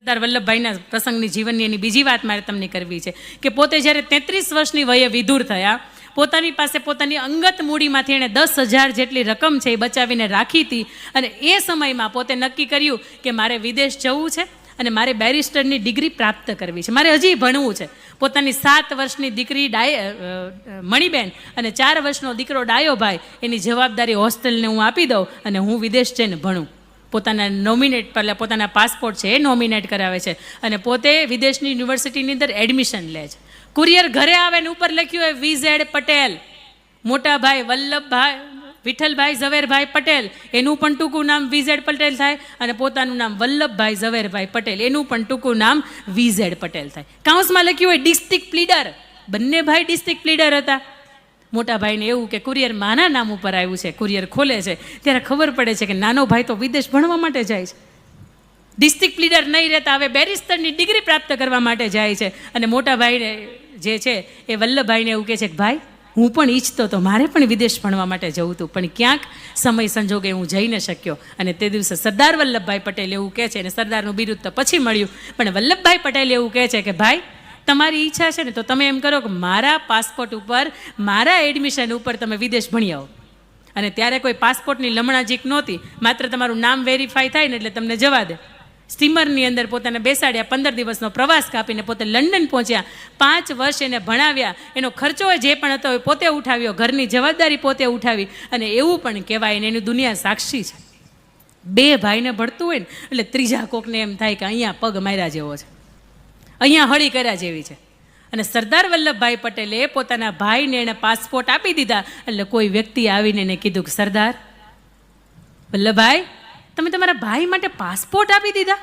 સરદાર વલ્લભભાઈના પ્રસંગની જીવનની એની બીજી વાત મારે તમને કરવી છે કે પોતે જ્યારે 33 વર્ષની વયે વિધુર થયા, પોતાની પાસે પોતાની અંગત મૂડીમાંથી એણે 10,000 જેટલી રકમ છે એ બચાવીને રાખી હતી. અને એ સમયમાં પોતે નક્કી કર્યું કે મારે વિદેશ જવું છે અને મારે બેરિસ્ટરની ડિગ્રી પ્રાપ્ત કરવી છે, મારે હજી ભણવું છે. પોતાની 7 વર્ષની દીકરી મણીબેન અને 4 વર્ષનો દીકરો ડાયોભાઈ, એની જવાબદારી હોસ્ટેલને હું આપી દઉં અને હું વિદેશ જઈને ભણું. પોતાના પોતાના પાસપોર્ટ છે એ નોમિનેટ કરાવે છે અને પોતે વિદેશની યુનિવર્સિટીની અંદર એડમિશન લે છે. કુરિયર ઘરે આવે ને ઉપર લખ્યું હોય VZ પટેલ, મોટા ભાઈ વલ્લભભાઈ વિઠ્ઠલભાઈ ઝવેરભાઈ પટેલ, એનું પણ ટૂંકું નામ VZ પટેલ થાય અને પોતાનું નામ વલ્લભભાઈ ઝવેરભાઈ પટેલ, એનું પણ ટૂંકું નામ VZ પટેલ થાય. કાઉન્સમાં લખ્યું હોય ડિસ્ટ્રિક્ટ લીડર, બંને ભાઈ ડિસ્ટ્રિક્ટ લીડર હતા. મોટા ભાઈને એવું કે કુરિયર માના નામ ઉપર આવ્યું છે, કુરિયર ખોલે છે ત્યારે ખબર પડે છે કે નાનો ભાઈ તો વિદેશ ભણવા માટે જાય છે, ડિસ્ટ્રિક્ટ લીડર નહીં રહેતા હવે બેરિસ્ટરની ડિગ્રી પ્રાપ્ત કરવા માટે જાય છે. અને મોટા ભાઈને જે છે એ વલ્લભભાઈને એવું કહે છે કે ભાઈ હું પણ ઈચ્છતો તો મારે પણ વિદેશ ભણવા માટે જવું હતું, પણ ક્યાંક સમય સંજોગે હું જઈ ન શક્યો. અને તે દિવસે સરદાર વલ્લભભાઈ પટેલ એવું કહે છે, અને સરદારનું બિરુદ તો પછી મળ્યું, પણ વલ્લભભાઈ પટેલ એવું કહે છે કે ભાઈ તમારી ઈચ્છા છે ને તો તમે એમ કરો કે મારા પાસપોર્ટ ઉપર, મારા એડમિશન ઉપર તમે વિદેશ ભણી આવો. અને ત્યારે કોઈ પાસપોર્ટની લમણાજીક નહોતી, માત્ર તમારું નામ વેરીફાઈ થાય ને એટલે તમને જવા દે. સ્ટીમરની અંદર પોતાને બેસાડ્યા, 15 દિવસનો પ્રવાસ કાપીને પોતે લંડન પહોંચ્યા. 5 વર્ષ એને ભણાવ્યા, એનો ખર્ચો જે પણ હતો એ પોતે ઉઠાવ્યો, ઘરની જવાબદારી પોતે ઉઠાવી. અને એવું પણ કહેવાય ને એની દુનિયા સાક્ષી છે, 2 ભાઈને ભળતું હોય ને એટલે ત્રીજા કોકને એમ થાય કે અહીંયા પગ માર્યા જેવો છે, અહીંયા હળી કર્યા જેવી છે. અને સરદાર વલ્લભભાઈ પટેલે પોતાના ભાઈને એણે પાસપોર્ટ આપી દીધા એટલે કોઈ વ્યક્તિ આવીને એને કીધું કે સરદાર વલ્લભભાઈ તમે તમારા ભાઈ માટે પાસપોર્ટ આપી દીધા?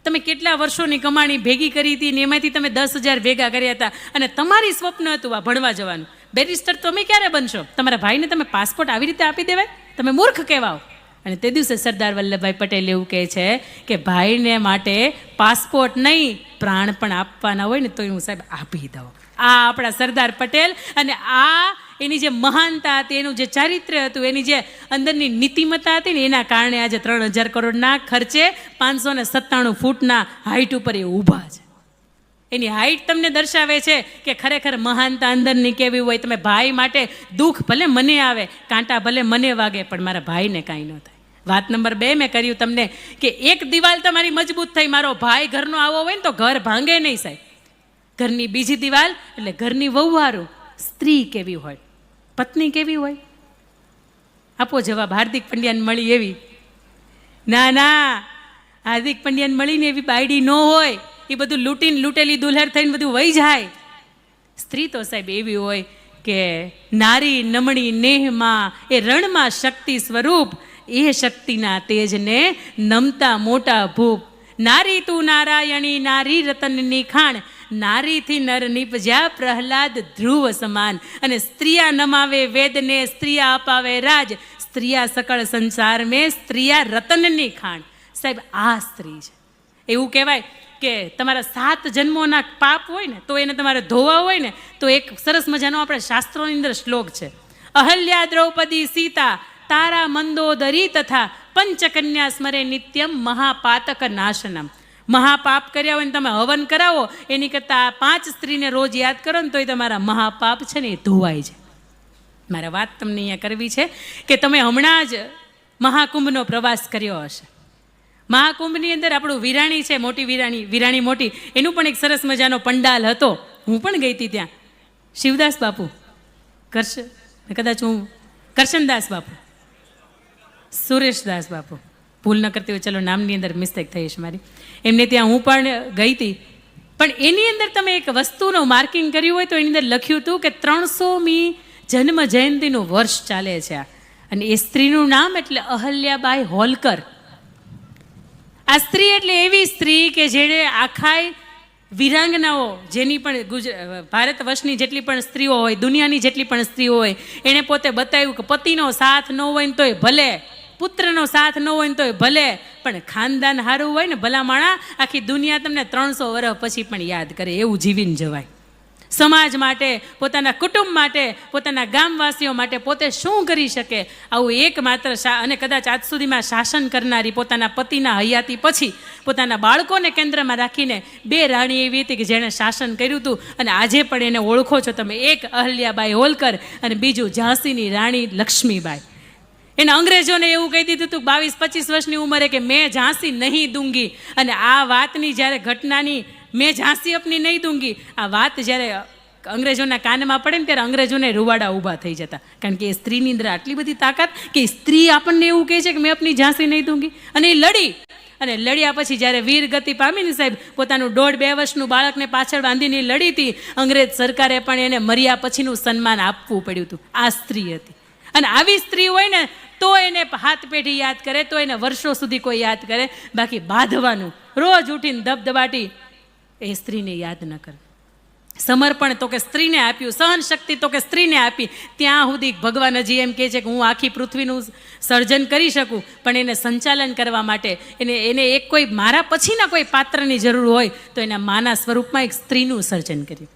તમે કેટલા વર્ષોની કમાણી ભેગી કરી હતી ને એમાંથી તમે 10,000 ભેગા કર્યા હતા અને તમારી સ્વપ્ન હતું આ ભણવા જવાનું, બેરિસ્ટર તમે ક્યારે બનશો? તમારા ભાઈને તમે પાસપોર્ટ આવી રીતે આપી દેવાય? તમે મૂર્ખ કહેવાઓ. અને તે દિવસે સરદાર વલ્લભભાઈ પટેલ એવું કહે છે કે ભાઈને માટે પાસપોર્ટ નહીં પ્રાણ પણ આપવાના હોય ને તો હું સાહેબ આપી દઉં. આ આપણા સરદાર પટેલ અને આ એની જે મહાનતા હતી, એનું જે ચારિત્ર્ય હતું, એની જે અંદરની નીતિમત્તા હતી ને એના કારણે આજે 3,000 કરોડના ખર્ચે 597 ફૂટના હાઈટ ઉપર એ ઊભા છે. એની હાઈટ તમને દર્શાવે છે કે ખરેખર મહાનતા અંદરની કેવી હોય. તમે ભાઈ માટે દુઃખ ભલે મને આવે, કાંટા ભલે મને વાગે, પણ મારા ભાઈને કાંઈ ન થાય. વાત નંબર 2 મેં કર્યું તમને કે એક દિવાલ તમારી મજબૂત થઈ, મારો ભાઈ ઘરનો આવો હોય ને તો ઘર ભાંગે નહીં સાહેબ. ઘરની બીજી દિવાલ એટલે ઘરની વહુવારું, સ્ત્રી કેવી હોય, પત્ની કેવી હોય? આપો જવાબ. હાર્દિક પંડ્યાને મળી એવી? ના, હાર્દિક પંડ્યાને મળીને એવી બાયડી ન હોય. એ બધું લૂંટેલી દુલ્હર થઈને બધું વહી જાય. સ્ત્રી તો સાહેબ એવી હોય કે નારી નમણી નેહમાં એ રણમાં શક્તિ સ્વરૂપ, એ શક્તિના તેજને નમતા મોટા ભૂપ. નારી તું નારાયણી, નારી રતનની ખાણ, નારીથી નર નિપજ્યા પ્રહલાદ ધ્રુવ સમાન. અને સ્ત્રીયા નમાવે વેદને, સ્ત્રીયા અપાવે રાજ, સ્ત્રીયા સકળ સંસાર મેં, સ્ત્રીયા રતનની ખાણ. સાહેબ આ સ્ત્રી છે. એવું કહેવાય કે તમારા 7 જન્મોના પાપ હોય ને તો એને તમારે ધોવા હોય ને તો એક સરસ મજાનો આપણા શાસ્ત્રોની અંદર શ્લોક છે. અહલ્યા દ્રૌપદી સીતા તારા મંદોદરી તથા પંચકન્યા સ્મરે નિત્યમ મહાપાતક નાશનમ. મહાપાપ કર્યા હોય ને તમે હવન કરાવો એની કરતાં 5 સ્ત્રીને રોજ યાદ કરો ને તોય તમારા મહાપાપ છે ને એ ધોવાય છે. મારે વાત તમને અહીંયા કરવી છે કે તમે હમણાં જ મહાકુંભનો પ્રવાસ કર્યો હશે. મહાકુંભની અંદર આપણું વિરાણી છે, મોટી વિરાણી મોટી, એનું પણ એક સરસ મજાનો પંડાલ હતો. હું પણ ગઈ હતી ત્યાં. શિવદાસ બાપુ, કદાચ હું કરશનદાસ બાપુ, સુરેશદાસ બાપુ, ભૂલ ન કરતી હોય, ચલો નામની અંદર મિસ્ટેક થઈ છે મારી, એમને ત્યાં હું પણ ગઈ હતી. પણ એની અંદર તમે એક વસ્તુનું માર્કિંગ કર્યું હોય તો એની અંદર લખ્યું હતું કે 300મી જન્મ જયંતિનું વર્ષ ચાલે છે. અને એ સ્ત્રીનું નામ એટલે અહલ્યાબાઈ હોલકર. આ સ્ત્રી એટલે એવી સ્ત્રી કે જેણે આખા વિરાંગનાઓ, જેની પણ ભારત વર્ષની જેટલી પણ સ્ત્રીઓ હોય, દુનિયાની જેટલી પણ સ્ત્રીઓ હોય, એણે પોતે બતાવ્યું કે પતિનો સાથ ન હોય ને તોય ભલે, પુત્રનો સાથ ન હોય ને તોય ભલે, પણ ખાનદાન સારું હોય ને ભલા માણા આખી દુનિયા તમને 300 વર્ષ પછી પણ યાદ કરે એવું જીવીને જવાય. સમાજ માટે, પોતાના કુટુંબ માટે, પોતાના ગામવાસીઓ માટે પોતે શું કરી શકે, આવું એકમાત્ર અને કદાચ આજ સુધીમાં શાસન કરનારી, પોતાના પતિના હયાતી પછી પોતાના બાળકોને કેન્દ્રમાં રાખીને 2 રાણી એવી હતી કે જેણે શાસન કર્યું હતું, અને આજે પણ એને ઓળખો છો તમે. એક અહલ્યાબાઈ હોલકર અને બીજું ઝાંસીની રાણી લક્ષ્મીબાઈ. એને અંગ્રેજોને એવું કહી દીધું હતું 22-25 વર્ષની ઉંમરે કે મેં ઝાંસી નહીં દૂંગી. અને આ વાતની જ્યારે ઘટનાની મેં ઝાંસી અપની નહીં દૂંગી, આ વાત જ્યારે અંગ્રેજોના કાનમાં પડે ને ત્યારે અંગ્રેજોને રૂવાડા ઊભા થઈ જતા. કારણ કે એ સ્ત્રીની અંદર આટલી બધી તાકાત કે સ્ત્રી આપણને એવું કહે છે કે મેં અપની ઝાંસી નહીં દૂંગી. અને એ લડી, અને લડ્યા પછી જ્યારે વીર ગતિ પામીને સાહેબ પોતાનું 1.5-2 વર્ષનું બાળકને પાછળ બાંધીને લડી હતી, અંગ્રેજ સરકારે પણ એને મર્યા પછીનું સન્માન આપવું પડ્યું હતું. આ સ્ત્રી હતી. અને આવી સ્ત્રી હોય ને તો એને હાથ પેઢી યાદ કરે, તો એને વર્ષો સુધી કોઈ યાદ કરે. બાકી બાંધવાનું રોજ ઉઠીને ધબધબાટી એ સ્ત્રીને યાદ ન કરે. સમર્પણ તો કે સ્ત્રીને આપ્યું, સહન શક્તિ તો કે સ્ત્રીને આપી. ત્યાં સુધી ભગવાન હજી એમ કહે છે કે હું આખી પૃથ્વીનું સર્જન કરી શકું, પણ એને સંચાલન કરવા માટે એને એક કોઈ મારા પછીના કોઈ પાત્રની જરૂર હોય તો એના માના સ્વરૂપમાં એક સ્ત્રીનું સર્જન કર્યું.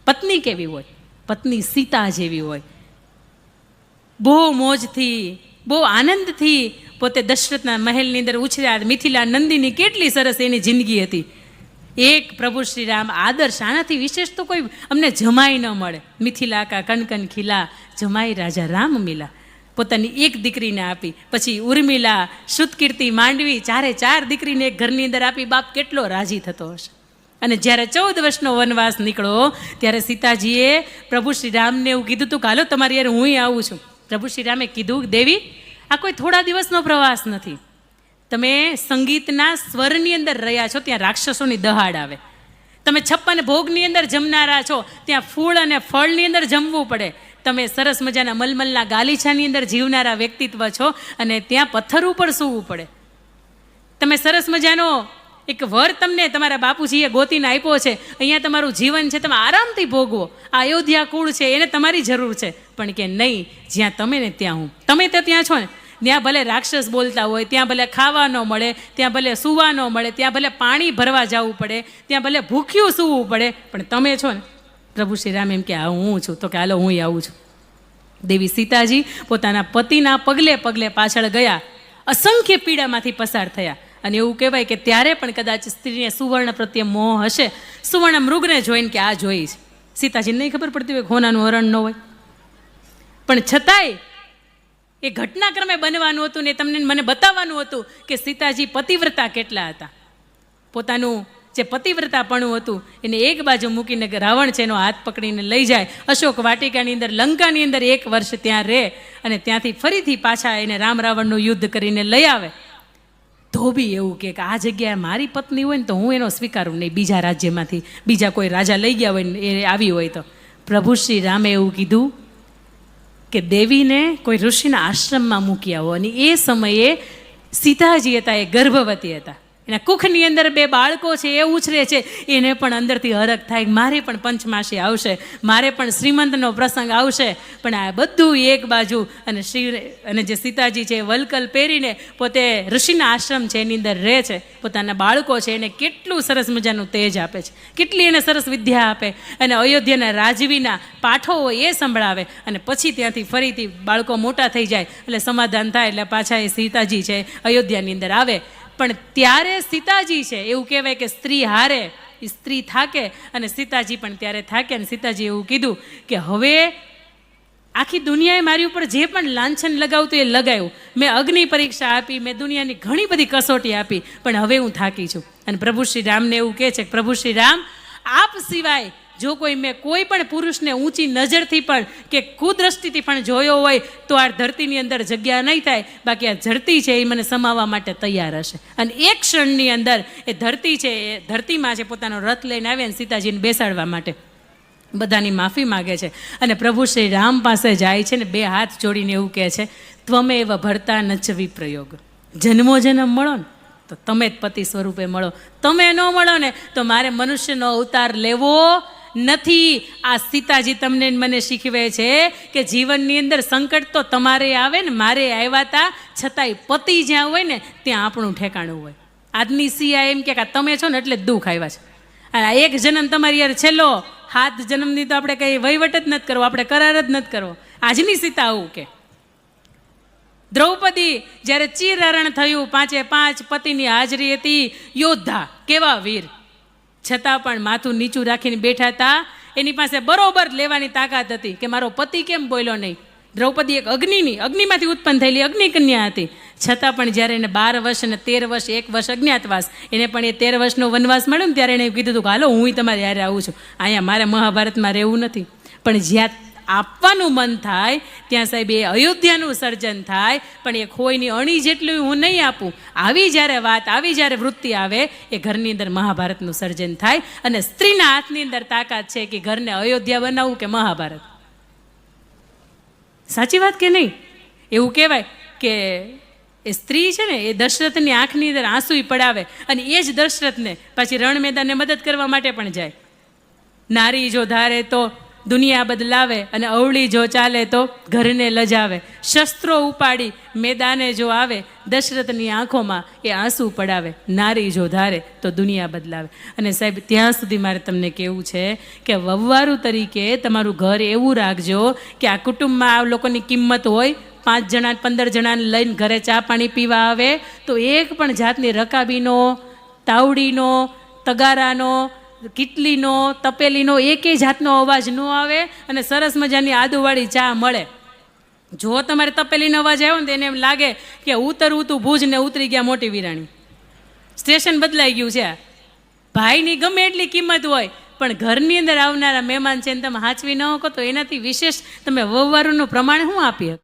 પત્ની કેવી હોય? પત્ની સીતા જેવી હોય. બહુ મોજથી, બહુ આનંદથી પોતે દશરથના મહેલની અંદર ઉછર્યા. મિથિલા નંદીની કેટલી સરસ એની જિંદગી હતી. એક પ્રભુ શ્રી રામ આદર્શ. આનાથી વિશેષ તો કોઈ અમને જમાઈ ન મળે. મિથિલા કા કનકન ખીલા, જમાઈ રાજા રામ મિલા. પોતાની એક દીકરીને આપી, પછી ઉર્મિલા, શ્રુતકીર્તિ, માંડવી, 4 દીકરીને એક ઘરની અંદર આપી. બાપ કેટલો રાજી થતો હશે. અને જ્યારે 14 વર્ષનો વનવાસ નીકળ્યો ત્યારે સીતાજીએ પ્રભુ શ્રી રામને એવું કીધું હતું કે હાલો તમારી યાર હું આવું છું. પ્રભુ શ્રી રામે કીધું, દેવી આ કોઈ થોડા દિવસનો પ્રવાસ નથી. તમે સંગીતના સ્વરની અંદર રહ્યા છો, ત્યાં રાક્ષસોની દહાડ આવે. તમે 56 ભોગની અંદર જમનારા છો, ત્યાં ફૂલ અને ફળની અંદર જમવું પડે. તમે સરસ મજાના મલમલના ગાલીચાની અંદર જીવનારા વ્યક્તિત્વ છો, અને ત્યાં પથ્થર ઉપર સૂવું પડે. તમે સરસ મજાનો એક વર તમને તમારા બાપુજીએ ગોતીને આપ્યો છે. અહીંયા તમારું જીવન છે, તમે આરામથી ભોગવો. આ અયોધ્યા કુળ છે, એને તમારી જરૂર છે. પણ કે નહીં, જ્યાં તમે ને ત્યાં હું. તમે તો ત્યાં છો ને, ત્યાં ભલે રાક્ષસ બોલતા હોય, ત્યાં ભલે ખાવા ન મળે, ત્યાં ભલે સૂવા ન મળે, ત્યાં ભલે પાણી ભરવા જવું પડે, ત્યાં ભલે ભૂખ્યું સૂવું પડે, પણ તમે છો ને. પ્રભુ શ્રી રામ એમ કે હા હું છું. તો કે હાલો હું આવું છું. દેવી સીતાજી પોતાના પતિના પગલે પગલે પાછળ ગયા, અસંખ્ય પીડામાંથી પસાર થયા. અને એવું કહેવાય કે ત્યારે પણ કદાચ સ્ત્રીને સુવર્ણ પ્રત્યે મોહ હશે. સુવર્ણ મૃગને જોઈને કે આ જોઈ છે. સીતાજીને નહીં ખબર પડતી હોય હોનાનું હરણ ન હોય, પણ છતાંય એ ઘટનાક્રમે બનવાનું હતું ને તમને મને બતાવવાનું હતું કે સીતાજી પતિવ્રતા કેટલા હતા. પોતાનું જે પતિવ્રતાપણું હતું એને એક બાજુ મૂકીને રાવણ છે એનો હાથ પકડીને લઈ જાય. અશોક વાટિકાની અંદર, લંકાની અંદર 1 વર્ષ ત્યાં રહે, અને ત્યાંથી ફરીથી પાછા એને રામ રાવણનું યુદ્ધ કરીને લઈ આવે. તો બી એવું કે આ જગ્યાએ મારી પત્ની હોય ને તો હું એનો સ્વીકારું નહીં. બીજા રાજ્યમાંથી બીજા કોઈ રાજા લઈ ગયા હોય ને એ આવી હોય તો. પ્રભુ શ્રી રામે એવું કીધું કે દેવીને કોઈ ઋષિના આશ્રમમાં મૂકી આવો. અને એ સમયે સીતાજી હતા એ ગર્ભવતી હતા. એના કુખની અંદર 2 બાળકો છે, એ ઉછરે છે. એને પણ અંદરથી હરખ થાય મારે પણ પંચમાસી આવશે, મારે પણ શ્રીમંતનો પ્રસંગ આવશે. પણ આ બધું એક બાજુ, અને જે સીતાજી છે વલકલ પહેરીને પોતે ઋષિના આશ્રમ છે એની અંદર રહે છે. પોતાના બાળકો છે એને કેટલું સરસ મજાનું તેજ આપે છે, કેટલી એને સરસ વિદ્યા આપે, અને અયોધ્યાના રાજવીના પાઠો હોય એ સંભળાવે. અને પછી ત્યાંથી ફરીથી બાળકો મોટા થઈ જાય એટલે સમાધાન થાય એટલે પાછા એ સીતાજી છે અયોધ્યાની અંદર આવે. પણ ત્યારે સીતાજી છે એવું કહેવાય કે સ્ત્રી હારે સ્ત્રી થાકે, અને સીતાજી પણ ત્યારે થાકે. અને સીતાજી એવું કીધું કે હવે આખી દુનિયાએ મારી ઉપર જે પણ લાંછન લગાવતું એ લગાવ્યું. મેં અગ્નિ પરીક્ષા આપી, મેં દુનિયાની ઘણી બધી કસોટી આપી, પણ હવે હું થાકી છું. અને પ્રભુ શ્રી રામને એવું કહે છે કે પ્રભુ શ્રી રામ આપ સિવાય જો કોઈ મેં કોઈ પણ પુરુષને ઊંચી નજરથી પણ કે કુદ્રષ્ટિથી પણ જોયો હોય તો આ ધરતીની અંદર જગ્યા નહીં થાય. બાકી આ ધરતી છે એ મને સમાવવા માટે તૈયાર હશે. અને એક ક્ષણની અંદર એ ધરતી છે, એ ધરતીમાં છે પોતાનો રથ લઈને આવે અને સીતાજીને બેસાડવા માટે બધાની માફી માગે છે. અને પ્રભુ શ્રી રામ પાસે જાય છે ને 2 હાથ જોડીને એવું કહે છે, ત્વમેવ ભર્તા નચ વિપ્રયોગ. જન્મો જન્મ મળો ને તો તમે જ પતિ સ્વરૂપે મળો. તમે ન મળો ને તો મારે મનુષ્યનો અવતાર લેવો નથી. આ સીતાજી તમને મને શીખવે છે કે જીવનની અંદર સંકટ તો તમારે આવે ને મારે આવ્યા હતા, છતાંય પતિ જ્યાં હોય ને ત્યાં આપણું ઠેકાણું હોય. આજની સિયા એમ કે તમે છો ને એટલે દુઃખ આવ્યા છે. અને આ એક જન્મ તમારી યાર છેલ્લો હાથ જન્મની તો આપણે કંઈ વહીવટ જ નથી કરવો, આપણે કરાર જ નથી કરવો. આજની સીતા આવું કે દ્રૌપદી જ્યારે ચીરહરણ થયું, 5 પતિની હાજરી હતી, યોદ્ધા કેવા વીર, છતાં પણ માથું નીચું રાખીને બેઠા હતા. એની પાસે બરોબર લેવાની તાકાત હતી કે મારો પતિ કેમ બોલ્યો નહીં. દ્રૌપદી એક અગ્નિમાંથી ઉત્પન્ન થયેલી અગ્નિ કન્યા હતી, છતાં પણ જ્યારે એને 12 વર્ષ અને 13 વર્ષ 1 વર્ષ અજ્ઞાતવાસ, એને પણ એ 13 વર્ષનો વનવાસ મળ્યો ને ત્યારે એને કીધું હતું કે હાલો હું તમારે યારે આવું છું, અહીંયા મારે મહાભારતમાં રહેવું નથી. પણ જ્યાં આપવાનું મન થાય ત્યાં સાહેબ એ અયોધ્યાનું સર્જન થાય. પણ એ ખોઈની અણી જેટલું હું નહીં આપું, આવી જ્યારે વાત, આવી જ્યારે વૃત્તિ આવે, એ ઘરની અંદર મહાભારતનું સર્જન થાય. અને સ્ત્રીના હાથની અંદર તાકાત છે કે ઘરને અયોધ્યા બનાવવું કે મહાભારત. સાચી વાત કે નહીં? એવું કહેવાય કે એ સ્ત્રી છે ને, એ દશરથની આંખની અંદર આંસુ પડાવે અને એ જ દશરથને પાછી રણ મેદાને મદદ કરવા માટે પણ જાય. નારી જો ધારે તો દુનિયા બદલાવે અને અવળી જો ચાલે તો ઘરને લજાવે. શસ્ત્રો ઉપાડી મેદાને જો આવે, દશરથની આંખોમાં એ આંસુ પડાવે. નારી જો ધારે તો દુનિયા બદલાવે. અને સાહેબ ત્યાં સુધી મારે તમને કહેવું છે કે વવવારું તરીકે તમારું ઘર એવું રાખજો કે આ કુટુંબમાં આ લોકોની કિંમત હોય. 5 જણા 15 જણાને લઈને ઘરે ચા પાણી પીવા આવે તો એક પણ જાતની રકાબીનો, તાવડીનો, તગારાનો, કીટલીનો, તપેલીનો એકેય જાતનો અવાજ ન આવે અને સરસ મજાની આદુવાળી ચા મળે. જો તમારે તપેલીનો અવાજ આવ્યો ને તો એને એમ લાગે કે ઉતરવું તું ભુજ ને ઉતરી ગયા મોટી વિરાણી, સ્ટેશન બદલાઈ ગયું છે. ભાઈની ગમે એટલી કિંમત હોય પણ ઘરની અંદર આવનારા મહેમાન છે ને તમે હાચવી ન શકો તો એનાથી વિશેષ તમે વવવારુંનું પ્રમાણ શું આપી શકો?